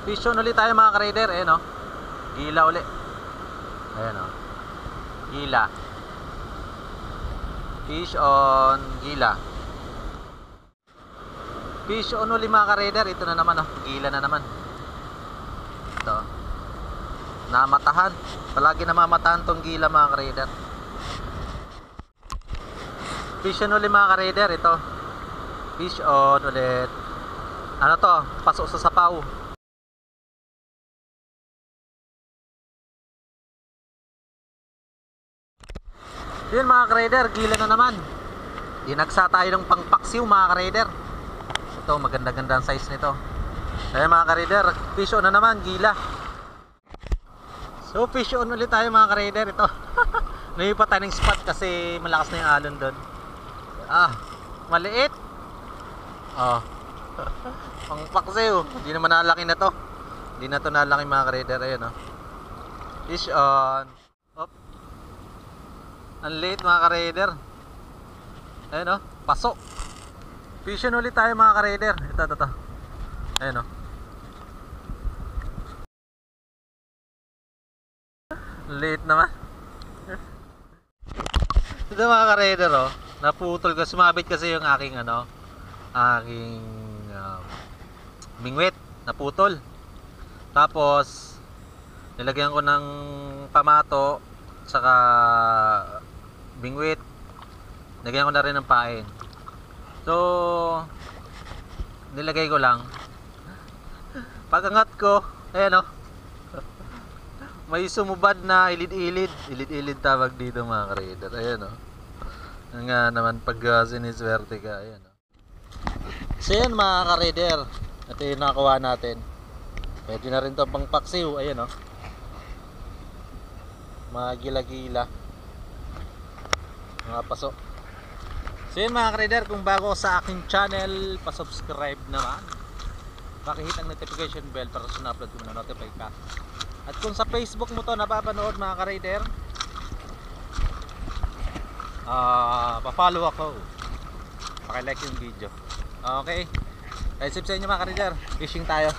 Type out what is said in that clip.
Fish on ulit tayo mga ka-raider. Ayan o. Gila ulit. Ayan o. Gila. Fish on gila. Fish on ulit mga ka-raider. Ito na naman o. Gila na naman. Ito. Namatahan. Palagi namamatahan tong gila mga ka-raider. Fish on ulit mga ka-raider. Ito. Fish on ulit. Ano to? Pasok sa sapaw. Yun mga ka-raider, gila na naman. Dinagsa tayo ng pangpaksiw mga ka-raider. Ito, maganda-ganda ang size nito. Ayan mga ka-raider, fish on na naman, gila. So fish on ulit tayo mga ka-raider. Ito, naipa tayo ng spot kasi malakas na yung alon doon. Ah, maliit. Oh, pangpaksiw. Hindi naman nalaki na to. Hindi na to nalaki mga ka-raider. Ayan oh. Fish on. Ang late mga ka-raider. Ayan o, pasok. Fish on ulit tayo mga ka-raider. Ito. Ayan o. Late naman. Ito mga ka-raider o. Naputol ko, sumabit kasi yung aking aking bingwit. Naputol. Tapos nilagyan ko ng pamato saka bingwit, lagyan ko na rin ng pain. So nilagay ko lang. Pag-angat ko, ayan o, may sumubad na ilid-ilid tawag dito mga ka-raider. Ayan o, nga naman pag siniswerte ka. Ayan o. So yan mga ka-raider, ito yung nakakuha natin. Pwede na rin ito pang paksiw. Ayan o, mga gila-gila, mga paso. So yun mga ka-raider, kung bago sa aking channel, pa-subscribe naman, pakihit ang notification bell para sa na-upload ko na notify ka. At kung sa Facebook mo to napapanood mga ka-raider, pa-follow ako, paki-like yung video. Okay, ayosip sa inyo mga ka-raider, fishing tayo.